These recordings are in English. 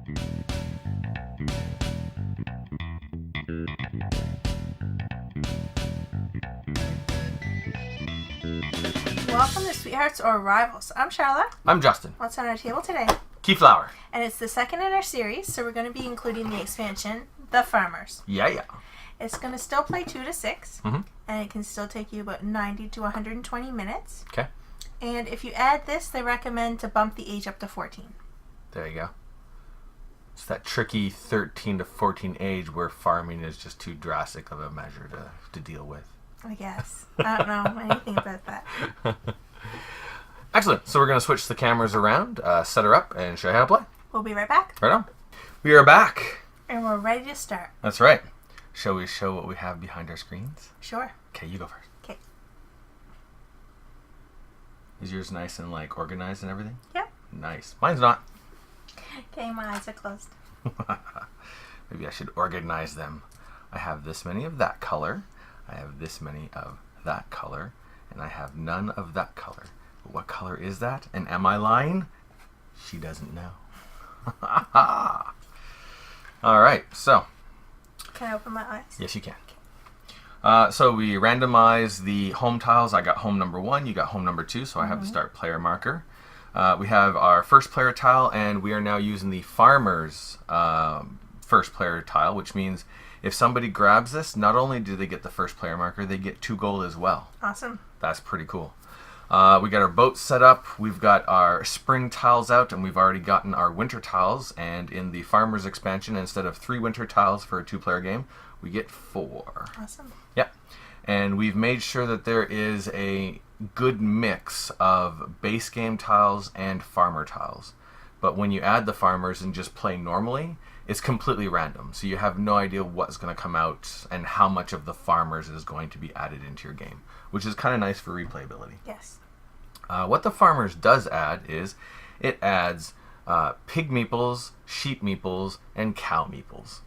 Welcome to Sweethearts or Rivals. I'm Charla. I'm Justin. What's on our table today? Keyflower. And it's the second in our series, so we're going to be including the expansion, The Farmers. Yeah. It's going to still play 2 to 6, Mm-hmm. and it can still take you about 90 to 120 minutes. Okay. And if you add this, they recommend to bump the age up to 14. There you go. It's that tricky 13 to 14 age where farming is just too drastic of a measure to deal with. I guess. I don't know anything about that. Excellent. So we're going to switch the cameras around, set her up, and show you how to play. We'll be right back. Right on. We are back. And we're ready to start. That's right. Shall we show what we have behind our screens? Sure. Okay, you go first. Okay. Is yours nice and organized and everything? Yep. Nice. Mine's not. Okay, my eyes are closed. Maybe I should organize them. I have this many of that color. I have this many of that color. And I have none of that color. But what color is that? And am I lying? She doesn't know. All right, so. Can I open my eyes? Yes, you can. So we randomize the home tiles. I got home number 1. You got home number 2. So I have the start player marker. We have our first player tile, and we are now using the farmer's first player tile, which means if somebody grabs this, not only do they get the first player marker, they get 2 gold as well. Awesome. That's pretty cool. We got our boat set up. We've got our spring tiles out, and we've already gotten our winter tiles. And in the farmer's expansion, instead of 3 winter tiles for a 2-player game, we get 4. Awesome. Yep. And we've made sure that there is a good mix of base game tiles and farmer tiles. But when you add the farmers and just play normally, it's completely random. So you have no idea what's going to come out and how much of the farmers is going to be added into your game, which is kind of nice for replayability. Yes. What the farmers does add is it adds pig meeples, sheep meeples, and cow meeples.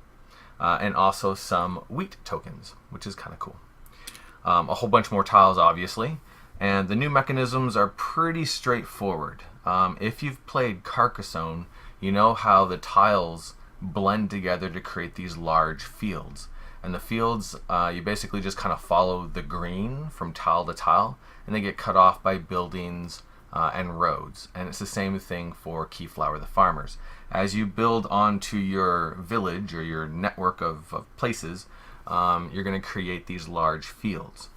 And also some wheat tokens, which is kind of cool. A whole bunch more tiles, obviously. And the new mechanisms are pretty straightforward. If you've played Carcassonne, you know how the tiles blend together to create these large fields. And the fields, you basically just kind of follow the green from tile to tile, and they get cut off by buildings and roads. And it's the same thing for Keyflower the Farmers. As you build onto your village or your network of places, you're going to create these large fields.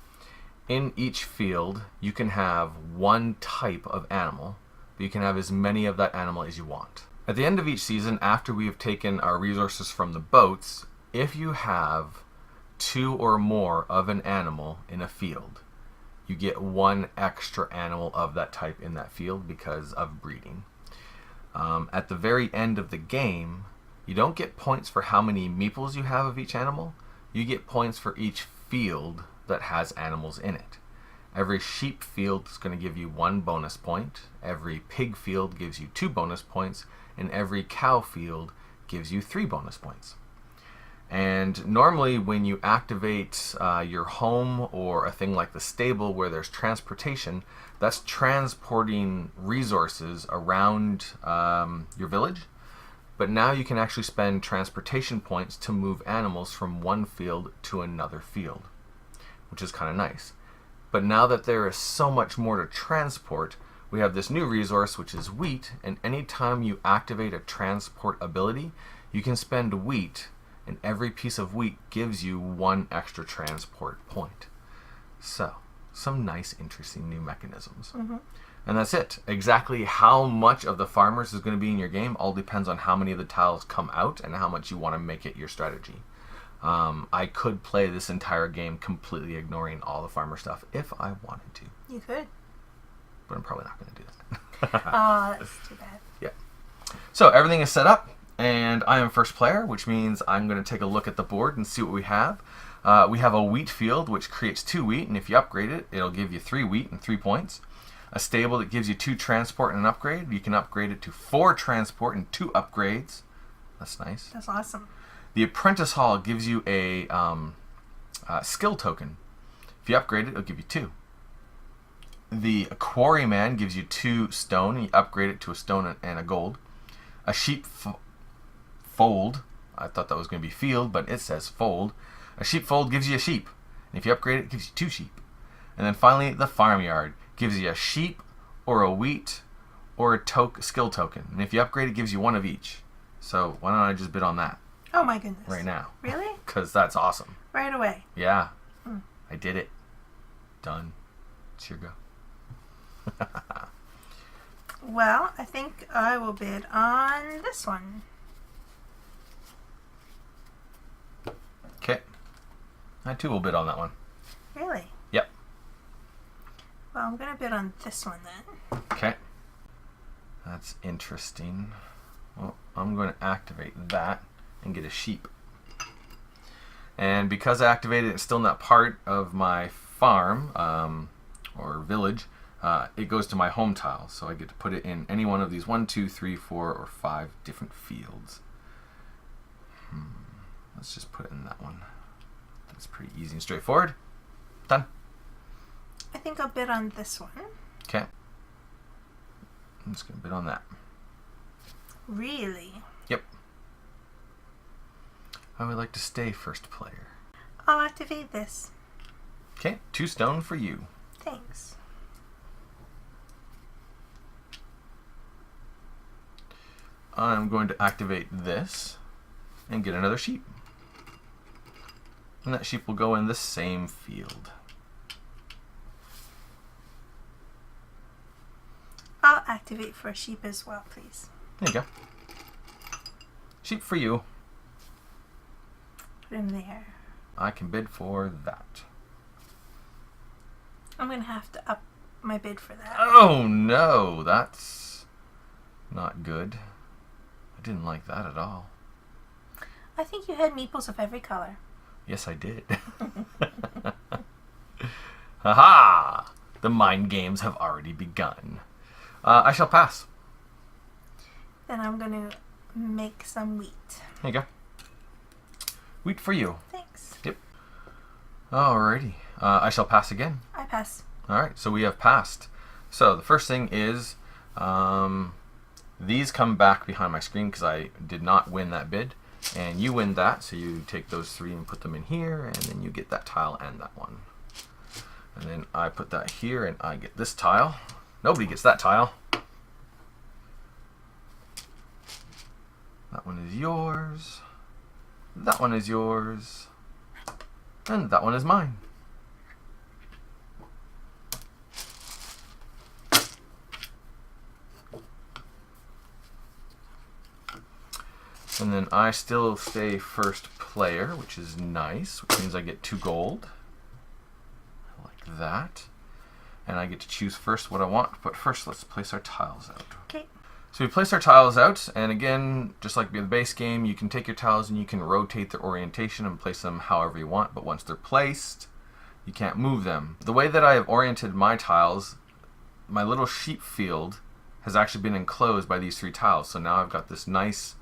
In each field, you can have one type of animal, but you can have as many of that animal as you want. At the end of each season, after we have taken our resources from the boats, if you have 2 or more of an animal in a field, you get 1 extra animal of that type in that field because of breeding. At the very end of the game, you don't get points for how many meeples you have of each animal. You get points for each field that has animals in it. Every sheep field is going to give you 1 bonus point. Every pig field gives you 2 bonus points. And every cow field gives you 3 bonus points. And normally when you activate your home or a thing like the stable where there's transportation, that's transporting resources around your village. But now you can actually spend transportation points to move animals from one field to another field, which is kind of nice. But now that there is so much more to transport, we have this new resource, which is wheat, and anytime you activate a transport ability, you can spend wheat, and every piece of wheat gives you 1 extra transport point. So, some nice, interesting new mechanisms. Mm-hmm. And that's it. Exactly how much of the farmers is going to be in your game all depends on how many of the tiles come out and how much you want to make it your strategy. I could play this entire game completely ignoring all the farmer stuff if I wanted to. You could. But I'm probably not going to do that. Oh, that's too bad. Yeah. So everything is set up, and I am first player, which means I'm going to take a look at the board and see what we have. We have a wheat field, which creates 2 wheat, and if you upgrade it, it'll give you 3 wheat and 3 points. A stable that gives you 2 transport and an upgrade. You can upgrade it to 4 transport and 2 upgrades. That's nice. That's awesome. The apprentice hall gives you a skill token. If you upgrade it, it'll give you 2. The quarryman gives you 2 stone, and you upgrade it to a stone and a gold. A sheep fold. I thought that was going to be field, but it says fold. A sheepfold gives you a sheep. And if you upgrade it, it gives you 2 sheep. And then finally, the farmyard gives you a sheep or a wheat or a skill token. And if you upgrade it, gives you 1 of each. So why don't I just bid on that Oh my goodness. right now? Really? Because that's awesome. Right away. Yeah. I did it. Done. It's your go. Well, I think I will bid on this one. Okay. I too will bid on that one. Really? Yep. Well, I'm going to bid on this one then. Okay. That's interesting. Well, I'm going to activate that and get a sheep. And because I activated it, it's still not part of my farm or village. It goes to my home tile, so I get to put it in any one of these 1, 2, 3, 4, or 5 different fields. Let's just put it in that one. That's pretty easy and straightforward. Done. I think I'll bid on this one. Okay. I'm just going to bid on that. Really? Yep. I would like to stay first player. I'll activate this. Okay, 2 stone for you. Thanks. I'm going to activate this and get another sheep. And that sheep will go in the same field. I'll activate for a sheep as well, please. There you go. Sheep for you. Put him there. I can bid for that. I'm going to have to up my bid for that. Oh no, that's not good. I didn't like that at all. I think you had meeples of every color. Yes, I did. Haha! The mind games have already begun. I shall pass. Then I'm going to make some wheat. There you go. Wheat for you. Thanks. Yep. Alrighty. I shall pass again. I pass. Alright, so we have passed. So the first thing is these come back behind my screen because I did not win that bid. And you win that, so you take those 3 and put them in here, and then you get that tile and that one. And then I put that here, and I get this tile. Nobody gets that tile. That one is yours. That one is yours. And that one is mine. And then I still stay first player, which is nice, which means I get 2 gold. Like that. And I get to choose first what I want. But first, let's place our tiles out. Okay. So we place our tiles out, and again, just like the base game, you can take your tiles and you can rotate their orientation and place them however you want, but once they're placed, you can't move them. The way that I have oriented my tiles, my little sheep field has actually been enclosed by these 3 tiles, so now I've got this nice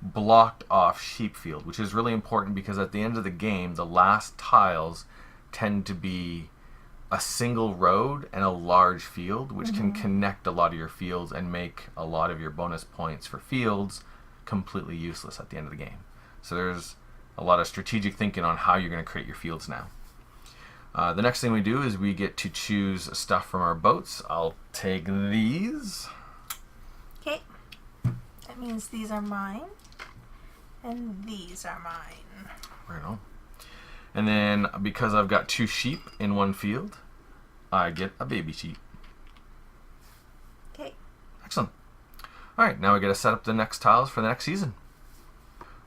blocked off sheep field, which is really important because at the end of the game, the last tiles tend to be a single road and a large field, which can connect a lot of your fields and make a lot of your bonus points for fields completely useless at the end of the game. So there's a lot of strategic thinking on how you're going to create your fields now. The next thing we do is we get to choose stuff from our boats. I'll take these. Okay. That means these are mine. And these are mine. Right on. And then because I've got 2 sheep in one field, I get a baby sheep. Okay. Excellent. Alright, now we got to set up the next tiles for the next season.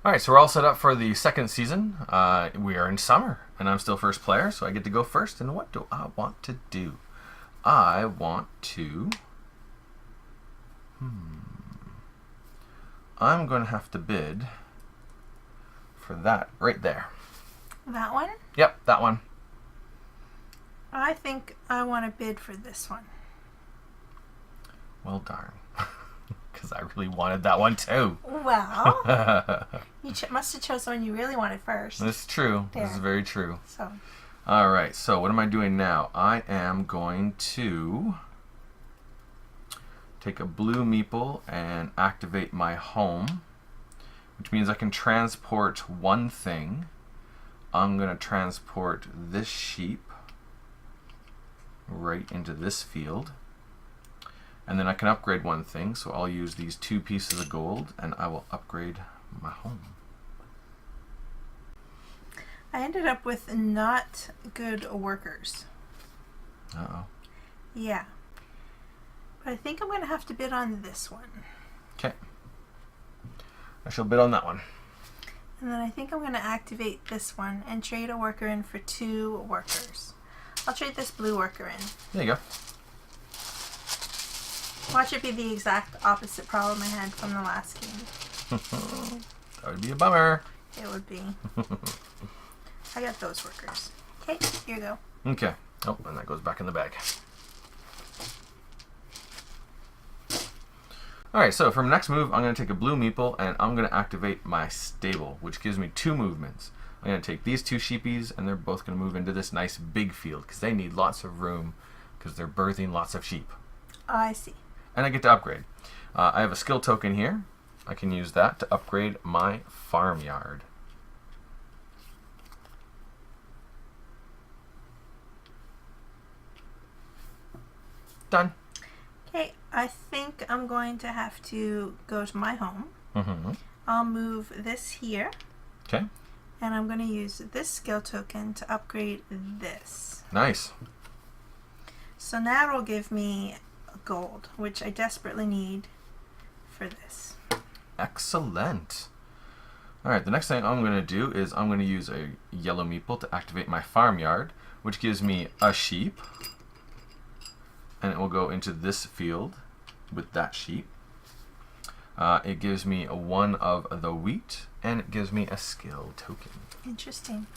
Alright, so we're all set up for the second season. We are in summer, and I'm still first player, so I get to go first. And what do I want to do? I want to... I'm going to have to bid for that right there. That one? Yep, that one. I think I want to bid for this one. Well, darn. Because I really wanted that one too. Well, you must have chosen one you really wanted first. This is true. There. This is very true. So. Alright, so what am I doing now? I am going to take a blue meeple and activate my home. which means I can transport one thing. I'm going to transport this sheep right into this field. And then I can upgrade one thing, so I'll use these 2 pieces of gold and I will upgrade my home. I ended up with not good workers. Uh-oh. Yeah. But I think I'm going to have to bid on this one. Okay. I shall bid on that one. And then I think I'm going to activate this one and trade a worker in for 2 workers. I'll trade this blue worker in. There you go. Watch it be the exact opposite problem I had from the last game. That would be a bummer. It would be. I got those workers. Okay, here you go. Okay. Oh, and that goes back in the bag. Alright, so for my next move, I'm going to take a blue meeple and I'm going to activate my stable, which gives me 2 movements. I'm going to take these 2 sheepies and they're both going to move into this nice big field because they need lots of room because they're birthing lots of sheep. I see. And I get to upgrade. I have a skill token here. I can use that to upgrade my farmyard. Done. Okay, I think I'm going to have to go to my home. Mm-hmm. I'll move this here. Okay. And I'm going to use this skill token to upgrade this. Nice. So now it'll give me gold, which I desperately need for this. Excellent. Alright, the next thing I'm going to do is I'm going to use a yellow meeple to activate my farmyard, which gives me a sheep. And it will go into this field with that sheep. It gives me 1 of the wheat, and it gives me a skill token. Interesting.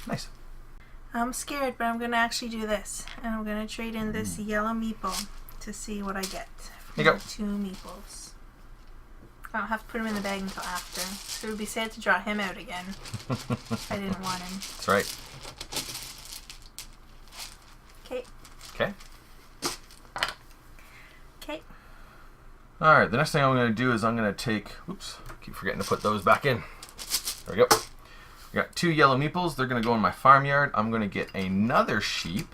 Nice. I'm scared, but I'm going to actually do this. And I'm going to trade in this yellow meeple to see what I get. Here you go. 2 meeples. I don't have to put him in the bag until after. So it would be sad to draw him out again. I didn't want him. That's right. Okay. Okay. Okay. Alright, the next thing I'm going to do is I'm going to take... Oops, keep forgetting to put those back in. There we go. I got 2 yellow meeples. They're going to go in my farmyard. I'm going to get another sheep.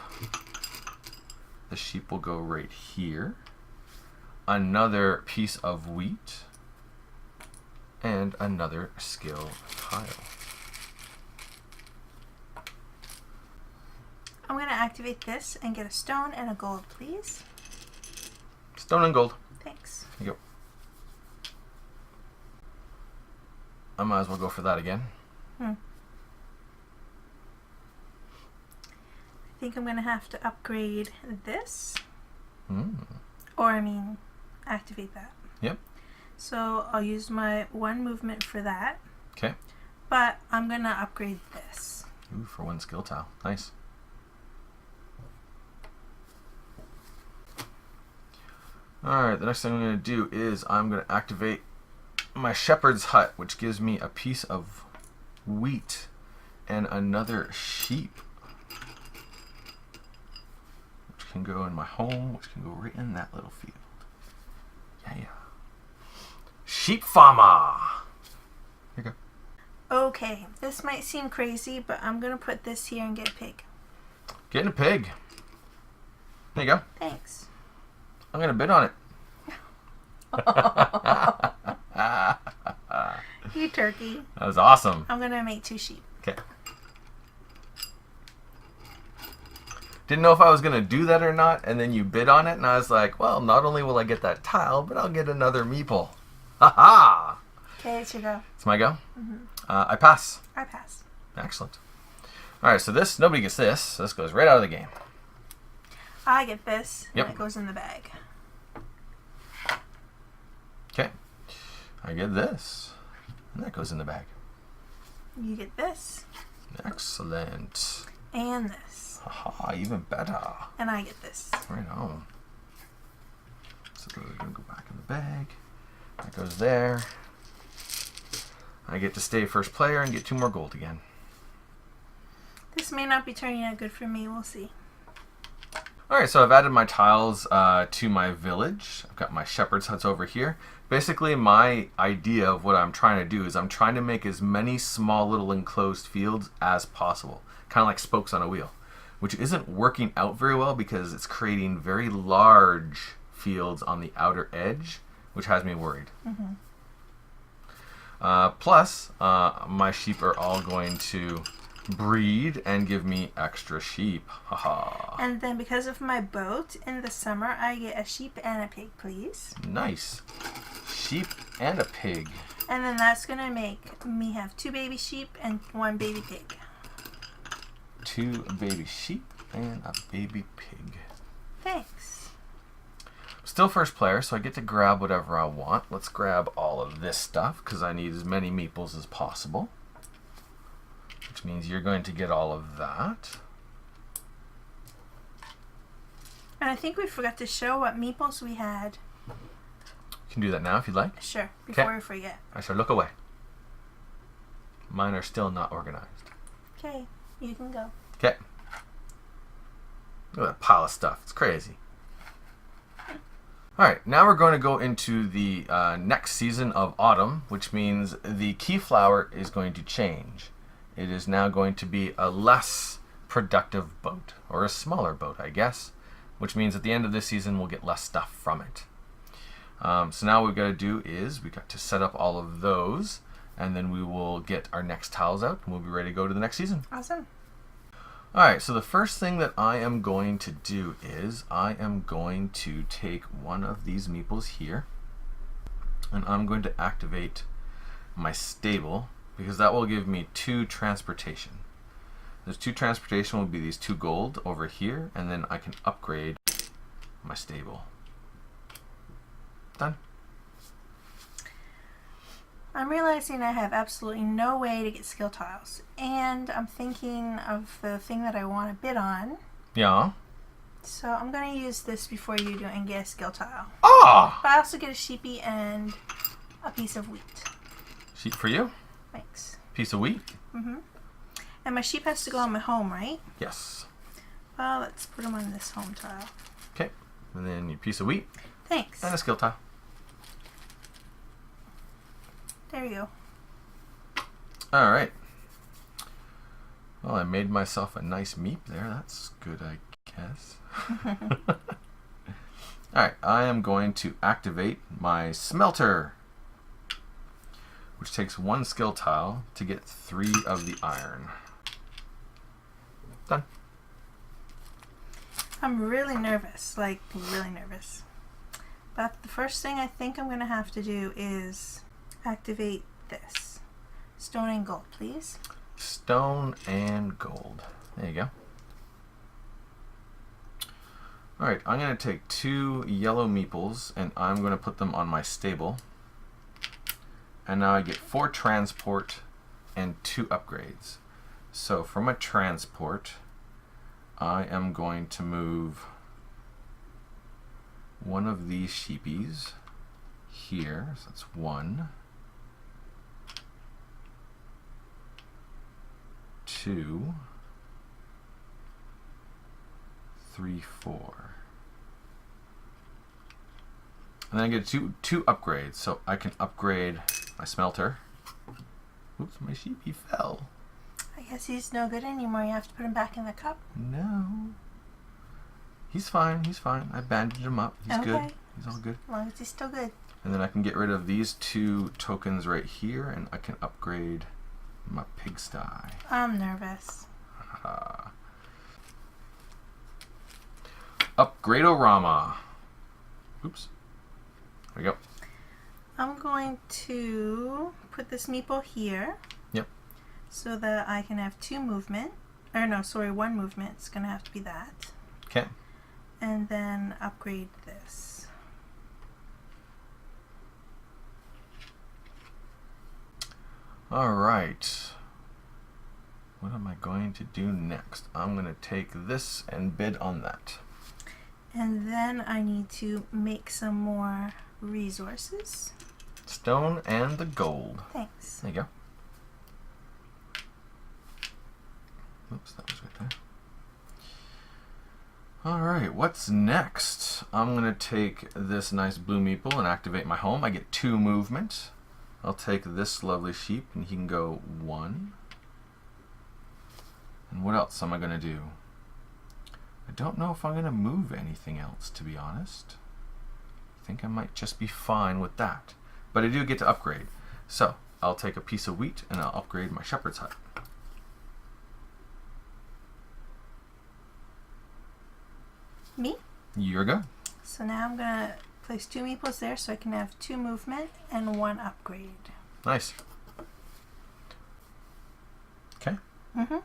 The sheep will go right here. Another piece of wheat. And another skill tile. I'm going to activate this and get a stone and a gold, please. Stone and gold. Thanks. Here you go. I might as well go for that again. I think I'm going to have to upgrade this. Or, I mean, activate that. Yep. So I'll use my 1 movement for that. Okay. But I'm going to upgrade this. Ooh, for 1 skill tile. Nice. Alright, the next thing I'm going to do is I'm going to activate my shepherd's hut, which gives me a piece of wheat and another sheep, which can go in my home, which can go right in that little field. Yeah. Sheep farmer! Here you go. Okay, this might seem crazy, but I'm going to put this here and get a pig. Getting a pig. There you go. Thanks. I'm going to bid on it. You turkey. That was awesome. I'm going to make 2 sheep. Okay. Didn't know if I was going to do that or not, and then you bid on it, and I was like, well, not only will I get that tile, but I'll get another meeple. Ha-ha! Okay, it's your go. It's my go? I pass. I pass. Excellent. Alright, so this, nobody gets this. This goes right out of the game. I get this, Yep. and it goes in the bag. Okay. I get this. And that goes in the bag. You get this, Excellent. and this. Haha, even better. And I get this. Right on. So those are going to go back in the bag. That goes there. I get to stay first player and get 2 more gold again. This may not be turning out good for me. We'll see. Alright, so I've added my tiles to my village. I've got my shepherd's huts over here. Basically, my idea of what I'm trying to do is I'm trying to make as many small little enclosed fields as possible. Kind of like spokes on a wheel. Which isn't working out very well because it's creating very large fields on the outer edge, which has me worried. Plus, my sheep are all going to breed and give me extra sheep. Haha. And then because of my boat, in the summer I get a sheep and a pig, please. Nice. Sheep and a pig. And then that's going to make me have 2 baby sheep and 1 baby pig. 2 baby sheep and a baby pig. Thanks. Still first player, so I get to grab whatever I want. Let's grab all of this stuff because I need as many meeples as possible. Which means you're going to get all of that. And I think we forgot to show what meeples we had. You can do that now if you'd like. Sure, before we forget. I shall look away. Mine are still not organized. Okay, you can go. Okay. Look at that pile of stuff. It's crazy. Alright, now we're going to go into the next season of autumn, which means the Keyflower is going to change. It is now going to be a less productive boat, or a smaller boat, I guess, which means at the end of this season we'll get less stuff from it. So now what we've got to do is we've got to set up all of those, and then we will get our next tiles out, and we'll be ready to go to the next season. Awesome. Alright, so the first thing that I am going to do is I am going to take one of these meeples here, and I'm going to activate my stable, because that will give me 2 transportation. Those 2 transportation will be these 2 gold over here, and then I can upgrade my stable. Done. I'm realizing I have absolutely no way to get skill tiles, and I'm thinking of the thing that I want to bid on. Yeah. So I'm going to use this before you do and get a skill tile. Ah! But I also get a sheepy and a piece of wheat. Sheep for you? Thanks. Piece of wheat? Mm-hmm. And my sheep has to go on my home, right? Yes. Well, let's put them on this home tile. Okay. And then your piece of wheat. Thanks. And a skill tile. There you go. Alright. Well, I made myself a nice meep there. That's good, I guess. Alright, I am going to activate my smelter, which takes 1 skill tile to get 3 of the iron. Done. I'm really nervous, like really nervous. But the first thing I think I'm going to have to do is activate this. Stone and gold, please. Stone and gold. There you go. Alright, I'm going to take 2 yellow meeples and I'm going to put them on my stable. And now I get 4 transport and 2 upgrades. So for my transport, I am going to move one of these sheepies here. So that's 1. 2, 3, 4. And then I get two upgrades, so I can upgrade my smelter. Oops, my sheepy fell. I guess he's no good anymore. You have to put him back in the cup. No. He's fine, he's fine. I bandaged him up. He's good. He's all good. As long as he's still good. And then I can get rid of these 2 tokens right here, and I can upgrade my pigsty. I'm nervous. Upgrade-o-rama. Oops. There we go. I'm going to put this meeple here. Yep. So that I can have 2 movement. Or no, sorry, 1 movement. It's going to have to be that. Okay. And then upgrade this. Alright. What am I going to do next? I'm going to take this and bid on that. And then I need to make some more resources. Stone and the gold. Thanks. There you go. Oops, that was right there. Alright, what's next? I'm going to take this nice blue meeple and activate my home. I get 2 movement. I'll take this lovely sheep and he can go 1. And what else am I going to do? I don't know if I'm going to move anything else, to be honest. I think I might just be fine with that. But I do get to upgrade. So, I'll take a piece of wheat and I'll upgrade my shepherd's hut. Me? You're go. So now I'm going to place 2 meeples there so I can have 2 movement and 1 upgrade. Nice. Okay. Mm-hmm.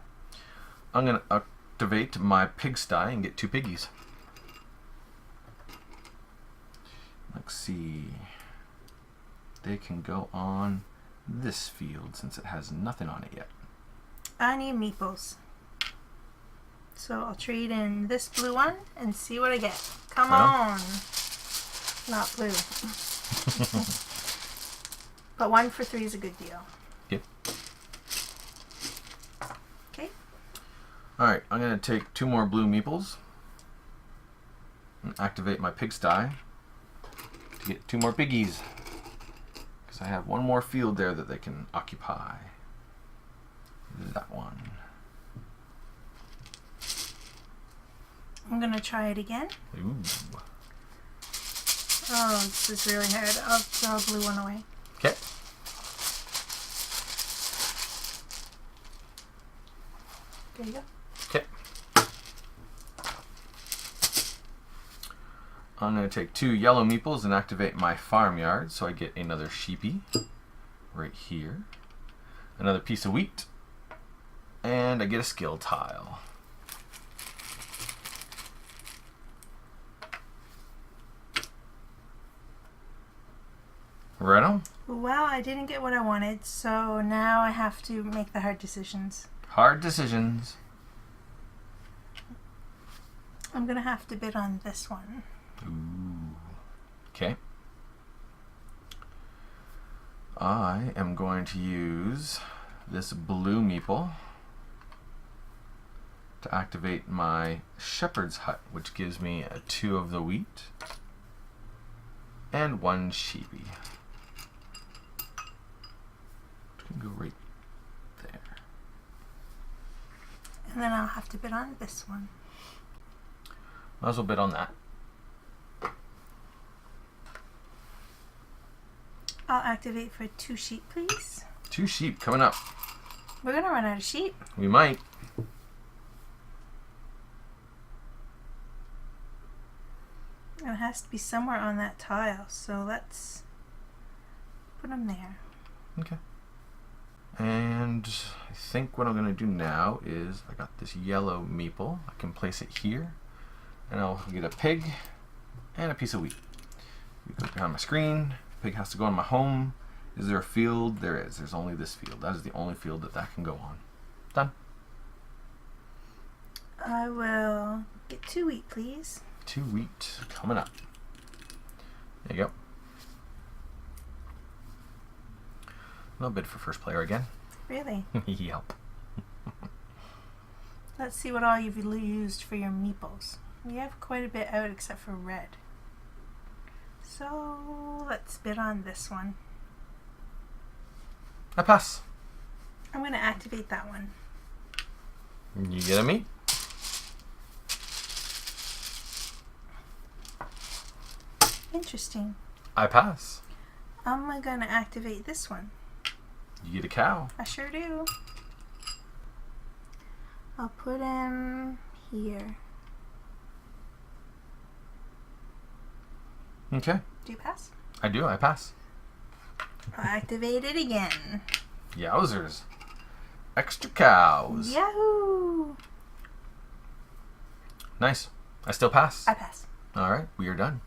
I'm going to activate my pigsty and get 2 piggies. Let's see. They can go on this field since it has nothing on it yet. I need meeples. So I'll trade in this blue one and see what I get. Come on. Not blue. But 1 for 3 is a good deal. Yep. Okay. Alright, I'm going to take 2 more blue meeples and activate my pigsty to get 2 more piggies. Because I have 1 more field there that they can occupy. That one. I'm going to try it again. Ooh. Oh, this is really hard. I'll throw a blue one away. Okay. There you go. Okay. I'm going to take 2 yellow meeples and activate my farmyard so I get another sheepy right here. Another piece of wheat. And I get a skill tile. Right on. Well, I didn't get what I wanted, so now I have to make the hard decisions. Hard decisions. I'm going to have to bid on this one. Ooh. Okay. I am going to use this blue meeple to activate my shepherd's hut, which gives me 2 of the wheat and 1 sheepy. Which can go right there. And then I'll have to bid on this one. Might as well bid on that. I'll activate for 2 sheep, please. 2 sheep coming up. We're going to run out of sheep. We might. And it has to be somewhere on that tile, so let's put them there. Okay. And I think what I'm going to do now is I got this yellow meeple. I can place it here. And I'll get a pig and a piece of wheat. We go behind my screen. Pig has to go on my home. Is there a field? There is. There's only this field. That is the only field that can go on. Done. I will get 2 wheat, please. 2 wheat coming up. There you go. No bid for first player again. Really? Yep. Let's see what all you've used for your meeples. You have quite a bit out except for red. So let's bid on this one. I pass. I'm going to activate that one. You get a meat. Interesting. I pass. I'm going to activate this one. You get a cow. I sure do. I'll put him here. Okay. Do you pass? I do. I pass. I'll activate it again. Yowzers. Extra cows. Yahoo! Nice. I still pass. I pass. All right. We are done.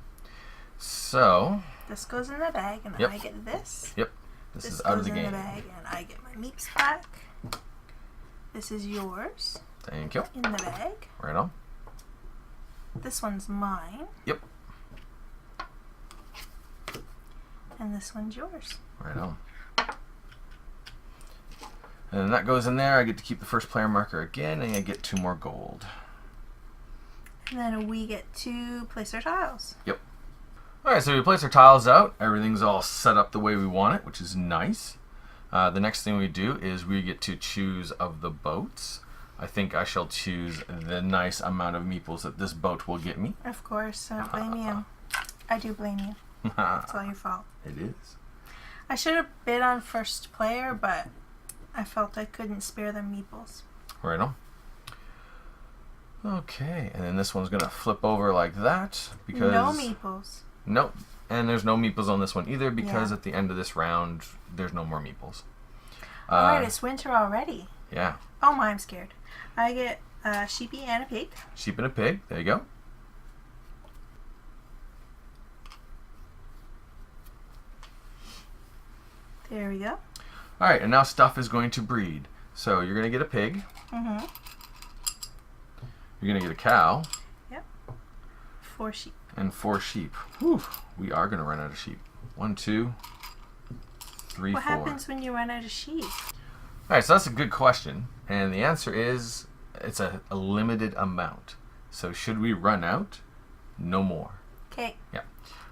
So. This goes in the bag and Yep. I get this. Yep. This is out of the goes in game. the bag and I get my meeps back. This is yours. Thank you. In the bag. Right on. This one's mine. Yep. And this one's yours. Right on. And that goes in there. I get to keep the first player marker again, and I get 2 more gold. And then we get to place our tiles. Yep. Alright, so we place our tiles out. Everything's all set up the way we want it, which is nice. The next thing we do is we get to choose of the boats. I think I shall choose the nice amount of meeples that this boat will get me. Of course, I don't blame you. I do blame you. It's all your fault. It is. I should have bid on first player, but I felt I couldn't spare them meeples. Right on. Okay, and then this one's going to flip over like that because... No meeples. Nope. And there's no meeples on this one either because at the end of this round, there's no more meeples. Alright, it's winter already. Yeah. Oh my, I'm scared. I get a sheepy and a pig. Sheep and a pig. There you go. There we go. Alright, and now stuff is going to breed. So you're going to get a pig. Mm-hmm. You're going to get a cow. Yep. 4 sheep. And 4 sheep. Whew, we are going to run out of sheep. 1, 2, 3, 4. What happens when you run out of sheep? Alright, so that's a good question. And the answer is it's a limited amount. So should we run out? No more. Okay. Yeah.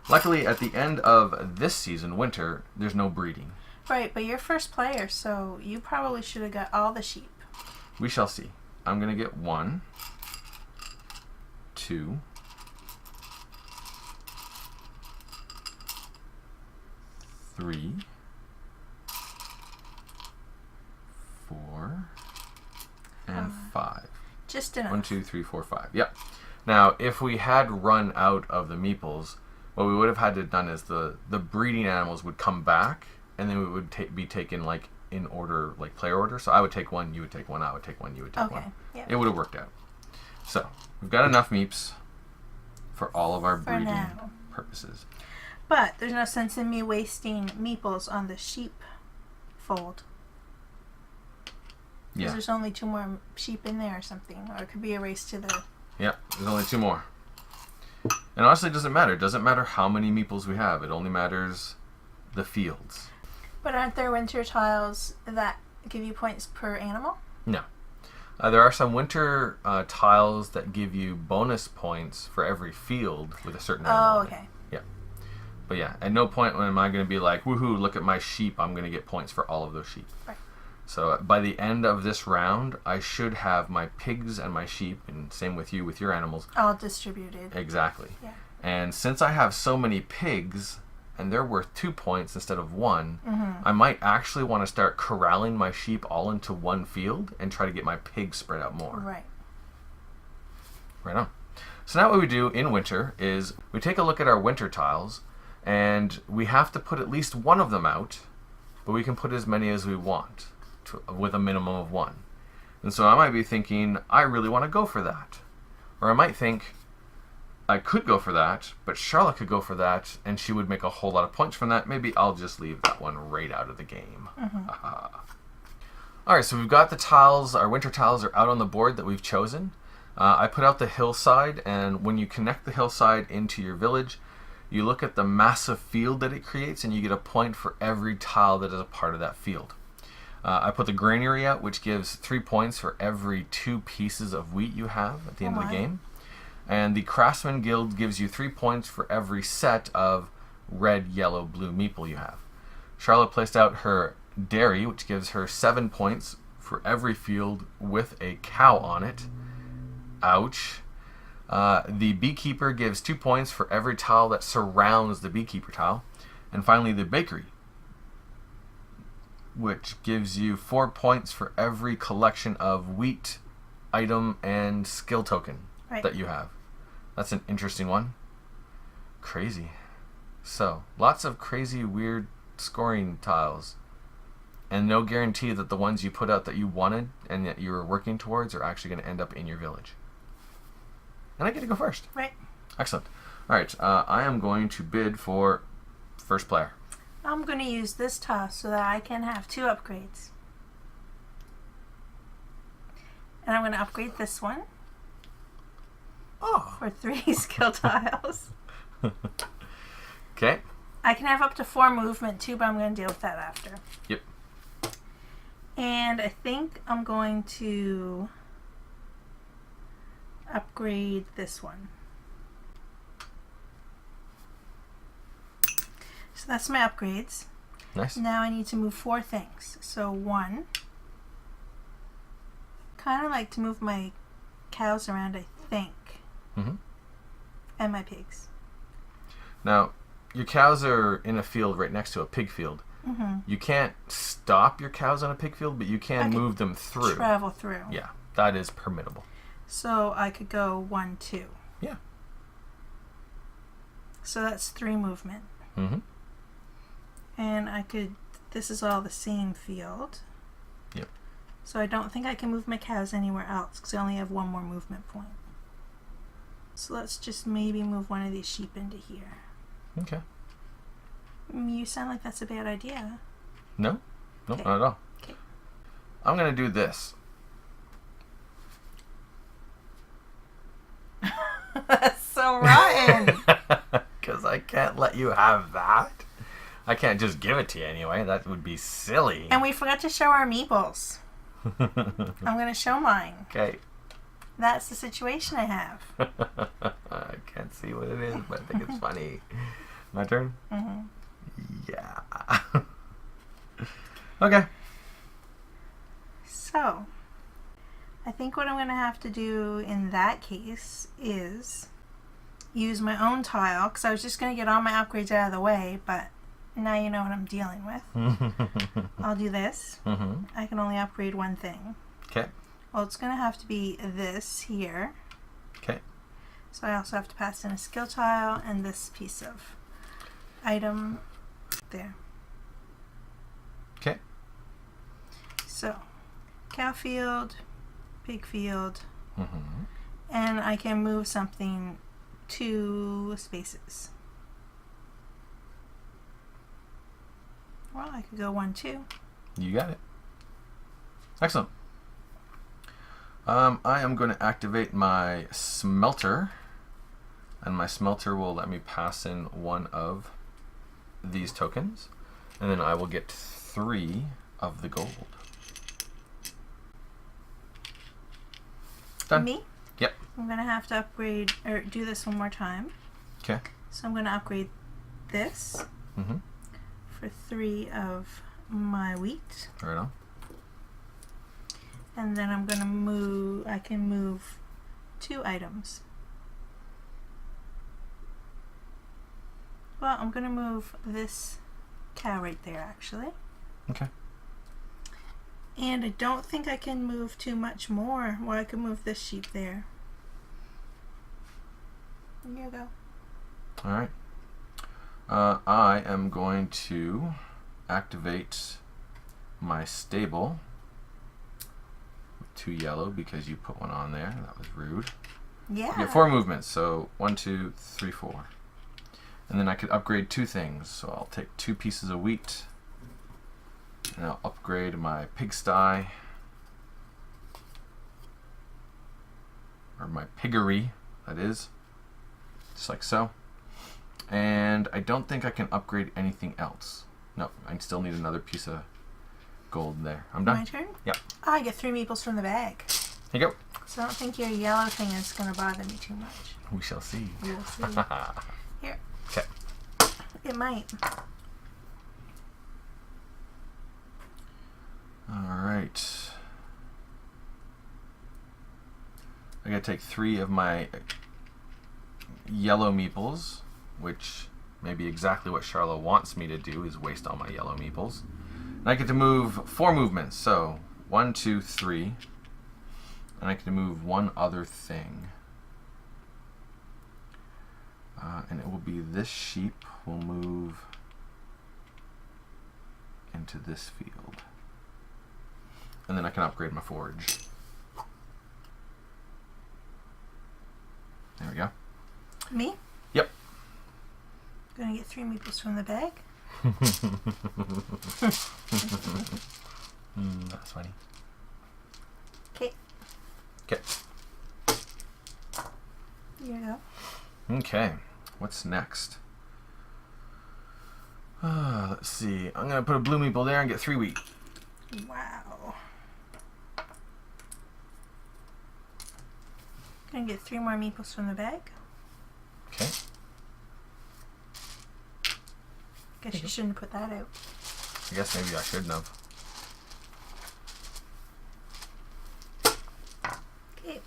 Luckily, at the end of this season, winter, there's no breeding. Right, but you're first player, so you probably should have got all the sheep. We shall see. I'm going to get 1, 2, 3, 4, and 5. Just enough. 1, 2, 3, 4, 5. Yep. Now, if we had run out of the meeples, what we would have had to done is the breeding animals would come back, and then we would be taken like in order, like player order. So I would take 1, you would take 1, I would take 1, you would take 1. Yep. It would have worked out. So we've got enough meeps for all of our breeding purposes. But there's no sense in me wasting meeples on the sheep fold. Because there's only 2 more sheep in there or something. Or it could be a race to the... Yep, there's only 2 more. And honestly, it doesn't matter. It doesn't matter how many meeples we have. It only matters the fields. But aren't there winter tiles that give you points per animal? No. There are some winter tiles that give you bonus points for every field with a certain animal. Oh, on it. okay. Yeah. But yeah, at no point am I going to be like, woohoo, look at my sheep. I'm going to get points for all of those sheep. Right. So by the end of this round, I should have my pigs and my sheep, and same with you with your animals. All distributed. Exactly. Yeah. And since I have so many pigs, and they're worth 2 points instead of 1, I might actually want to start corralling my sheep all into one field and try to get my pigs spread out more. Right. Right on. So now what we do in winter is we take a look at our winter tiles, and we have to put at least 1 of them out, but we can put as many as we want with a minimum of 1. And so I might be thinking, I really want to go for that. Or I might think, I could go for that, but Charla could go for that, and she would make a whole lot of points from that. Maybe I'll just leave that one right out of the game. Alright, so we've got the tiles. Our winter tiles are out on the board that we've chosen. I put out the hillside, and when you connect the hillside into your village, you look at the massive field that it creates, and you get a point for every tile that is a part of that field. I put the granary out, which gives 3 points for every 2 pieces of wheat you have at the end of the game. And the Craftsman Guild gives you 3 points for every set of red, yellow, blue meeple you have. Charlotte placed out her dairy, which gives her 7 points for every field with a cow on it. Ouch. The beekeeper gives 2 points for every tile that surrounds the beekeeper tile. And finally, the bakery, which gives you 4 points for every collection of wheat, item, and skill token that you have. That's an interesting one. Crazy. So, lots of crazy, weird scoring tiles. And no guarantee that the ones you put out that you wanted and that you were working towards are actually going to end up in your village. And I get to go first. Right. Excellent. Alright, I am going to bid for first player. I'm going to use this tile so that I can have 2 upgrades. And I'm going to upgrade this one for 3 skill tiles. Okay. I can have up to 4 movement too, but I'm going to deal with that after. Yep. And I think I'm going to upgrade this one. So that's my upgrades. Nice. Now I need to move 4 things. So 1, kind of like to move my cows around, I think, and my pigs. Now, your cows are in a field right next to a pig field. You can't stop your cows on a pig field, but you can move them through. Travel through. Yeah, that is permittable. So I could go 1, 2. Yeah. So that's 3 movement. And I could, this is all the same field. Yep. So I don't think I can move my cows anywhere else because I only have 1 more movement point. So let's just maybe move one of these sheep into here. Okay. You sound like that's a bad idea. No, not at all. Okay. I'm going to do this. That's so rotten. Because I can't let you have that. I can't just give it to you anyway. That would be silly. And we forgot to show our meeples. I'm going to show mine. Okay. That's the situation I have. I can't see what it is, but I think it's funny. My turn? Yeah. Okay. So, I think what I'm going to have to do in that case is use my own tile, because I was just going to get all my upgrades out of the way, but now you know what I'm dealing with. I'll do this. I can only upgrade 1 thing. Okay. Well, it's going to have to be this here. Okay. So I also have to pass in a skill tile and this piece of item there. Okay. So, cow field, pig field, and I can move something 2 spaces. Well, I could go 1, 2. You got it. Excellent. I am going to activate my smelter, and my smelter will let me pass in 1 of these tokens, and then I will get 3 of the gold. Done. Me? Yep. I'm going to have to upgrade, or do this one more time. Okay. So I'm going to upgrade this for 3 of my wheat. Right on. And then I'm going to move, I can move 2 items. Well, I'm going to move this cow right there, actually. Okay. And I don't think I can move too much more. Well, I can move this sheep there. Here you go. All right. I am going to activate my stable with 2 yellow because you put 1 on there. That was rude. Yeah. You get 4 movements, so 1, 2, 3, 4. And then I could upgrade 2 things. So I'll take 2 pieces of wheat, and I'll upgrade my pigsty, or my piggery, that is, just like so. And I don't think I can upgrade anything else. No, I still need another piece of gold there. I'm done. My turn? Yep. Oh, I get 3 meeples from the bag. Here you go. So I don't think your yellow thing is going to bother me too much. We shall see. We'll see. Here. Okay. It might. Alright. I gotta take 3 of my yellow meeples, which may be exactly what Charla wants me to do, is waste all my yellow meeples. And I get to move 4 movements, so 1, 2, 3. And I get to move 1 other thing. And it will be this sheep will move into this field. And then I can upgrade my forge. There we go. Me? Yep. Gonna get 3 meeples from the bag. That's funny. Okay. Okay. Here you go. Okay. What's next? Let's see. I'm gonna put a blue meeple there and get 3 wheat. Wow. Gonna get 3 more meeples from the bag. Okay. Guess you shouldn't put that out. I guess maybe I shouldn't have. Okay.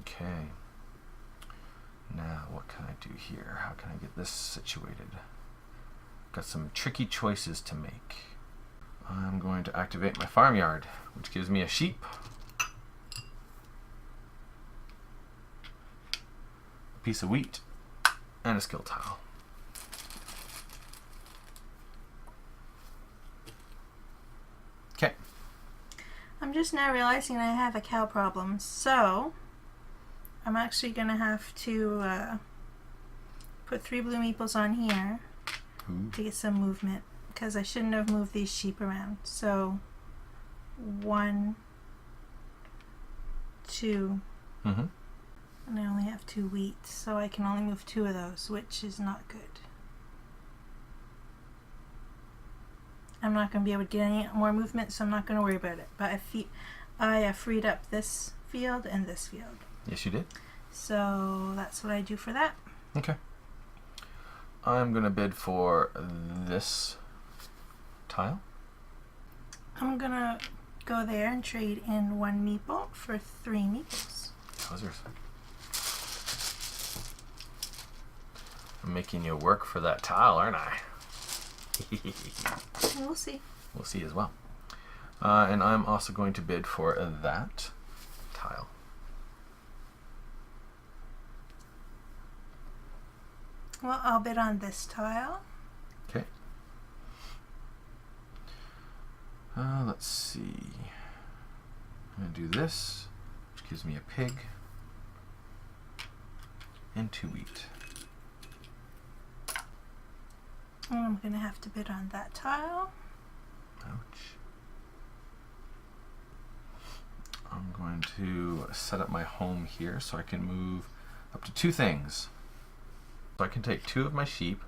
Okay. Now, what can I do here? How can I get this situated? Got some tricky choices to make. I'm going to activate my farmyard, which gives me a sheep, a piece of wheat, and a skill tile. Okay. I'm just now realizing I have a cow problem, so I'm actually going to have to put 3 blue meeples on here to get some movement, because I shouldn't have moved these sheep around. So 1, 2, and I only have 2 wheat, so I can only move 2 of those, which is not good. I'm not going to be able to get any more movement, so I'm not going to worry about it. But I freed up this field and this field. Yes, you did. So that's what I do for that. Okay. I'm going to bid for this tile. I'm going to go there and trade in 1 meeple for 3 meeples. Wowzers. I'm making you work for that tile, aren't I? We'll see. We'll see as well. And I'm also going to bid for that tile. Well, I'll bid on this tile. Okay. Let's see. I'm going to do this, which gives me a pig and 2 wheat. And I'm going to have to bid on that tile. Ouch. I'm going to set up my home here so I can move up to 2 things. So I can take 2 of my sheep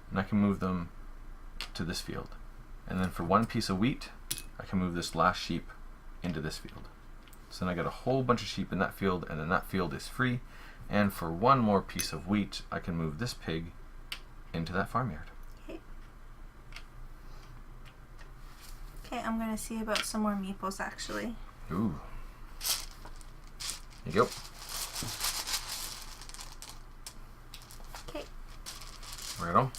and I can move them to this field. And then for 1 piece of wheat, I can move this last sheep into this field. So then I got a whole bunch of sheep in that field, and then that field is free. And for 1 more piece of wheat, I can move this pig into that farmyard. Okay, I'm going to see about some more meeples actually. Ooh. There you go. Okay. Right on.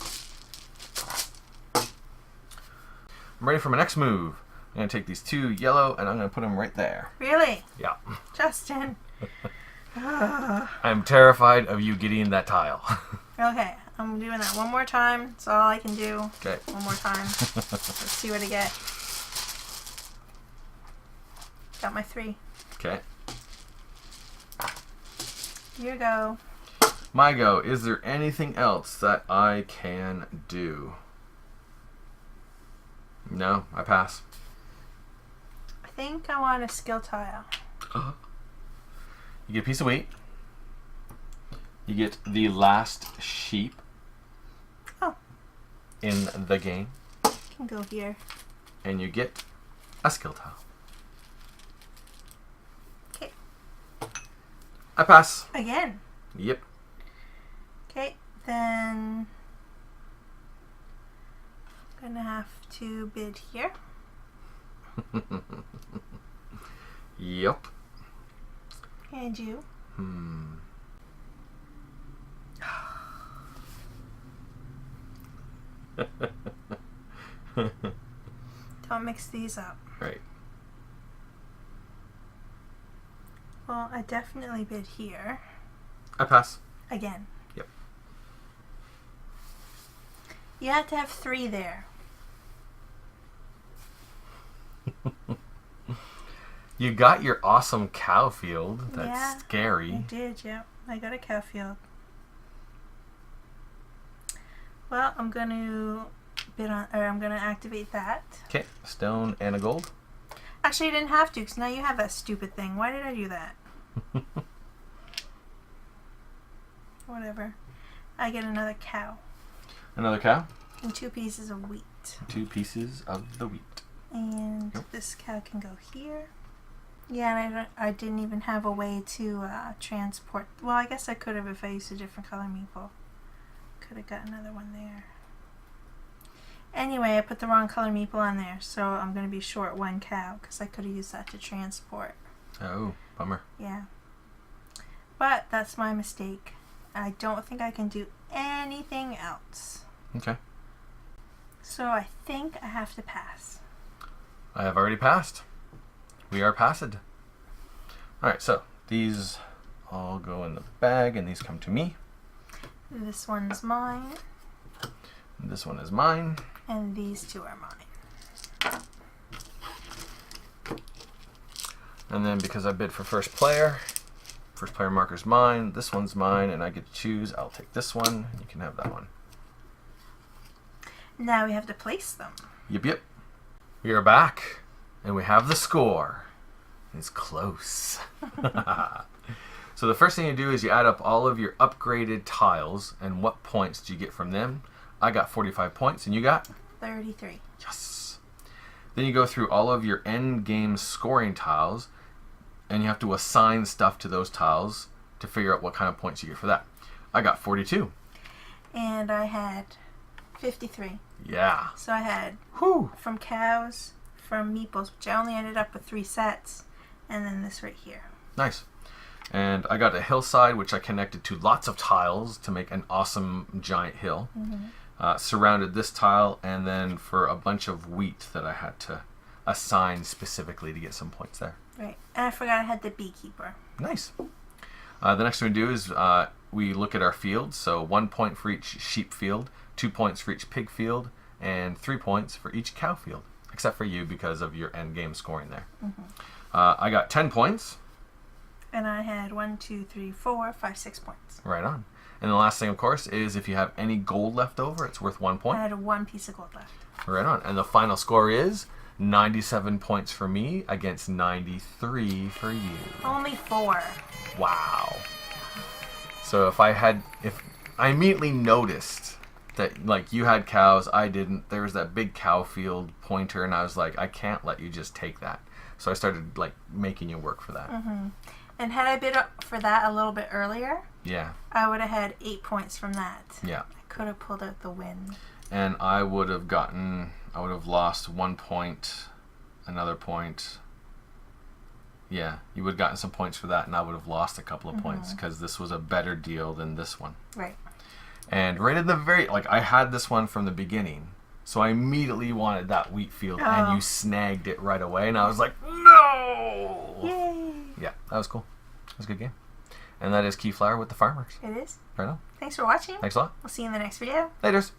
I'm ready for my next move. I'm going to take these 2 yellow and I'm going to put them right there. Really? Yeah. Justin. I'm terrified of you getting that tile. Okay, I'm doing that 1 more time. That's all I can do. Okay. 1 more time. Let's see what I get. Got my 3. Okay. Here you go. My go. Is there anything else that I can do? No, I pass. I think I want a skill tile. You get a piece of wheat. You get the last sheep in the game. Can go here. And you get a skill tile. Okay. I pass. Again. Yep. Okay, then I'm gonna have to bid here. Yep. And you. Don't mix these up. Right. Well, I definitely bid here. I pass. Again. Yep. You have to have 3 there. You got your awesome cow field. That's Yeah, scary. I did, yeah. I got a cow field. Well, I'm going to bid on, or I'm going to activate that. Okay, stone and a gold. Actually, I didn't have to, because now you have that stupid thing. Why did I do that? Whatever. I get another cow. Another cow. And 2 pieces of wheat. 2 pieces of the wheat. And Yep. this cow can go here. Yeah, and I didn't even have a way to transport. Well, I guess I could have if I used a different color meeple. Could have got another one there. Anyway, I put the wrong color meeple on there, so I'm going to be short one cow because I could have used that to transport. Oh, bummer. Yeah. But that's my mistake. I don't think I can do anything else. Okay. So I think I have to pass. I have already passed. We are passed. Alright, so these all go in the bag and these come to me. This one's mine. This one is mine. And these two are mine. And then because I bid for first player marker's mine, this one's mine, and I get to choose. I'll take this one, and you can have that one. Now we have to place them. Yep. We are back, and we have the score. It's close. So the first thing you do is you add up all of your upgraded tiles, and what points do you get from them? I got 45 points, and you got? 33. Yes. Then you go through all of your end game scoring tiles, and you have to assign stuff to those tiles to figure out what kind of points you get for that. I got 42. And I had 53. Yeah. So I had from cows, from meeples, which I only ended up with 3 sets, and then this right here. Nice. And I got a hillside, which I connected to lots of tiles to make an awesome giant hill. Surrounded this tile, and then for a bunch of wheat that I had to assign specifically to get some points there. Right. And I forgot I had the beekeeper. Nice. The next thing we do is we look at our fields. So 1 point for each sheep field, 2 points for each pig field, and 3 points for each cow field, except for you because of your end game scoring there. I got 10 points. And I had 1, 2, 3, 4, 5, 6 points. Right on. And the last thing, of course, is if you have any gold left over, it's worth 1 point. I had 1 piece of gold left. Right on. And the final score is 97 points for me against 93 for you. Only 4. Wow. So if I immediately noticed that, like, you had cows, I didn't. There was that big cow field pointer, and I was like, I can't let you just take that. So I started, like, making you work for that. And had I bid for that a little bit earlier, Yeah. I would have had 8 points from that. Yeah. I could have pulled out the win. And I would have lost 1 point, another point. Yeah, you would have gotten some points for that, and I would have lost a couple of points because this was a better deal than this one. Right. And right at the I had this one from the beginning, so I immediately wanted that wheat field, and you snagged it right away, and I was like, no! Yay! Yeah, that was cool. That was a good game. And that is Keyflower with the farmers. It is. Right on. Thanks for watching. Thanks a lot. We'll see you in the next video. Laters.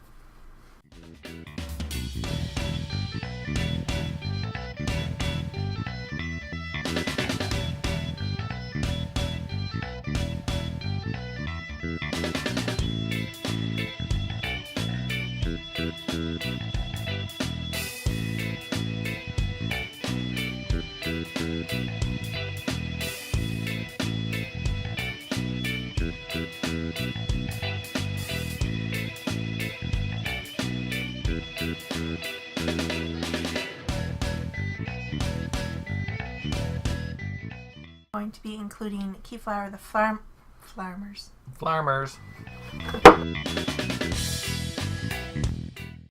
Going to be including Keyflower, the farmers. Farmers.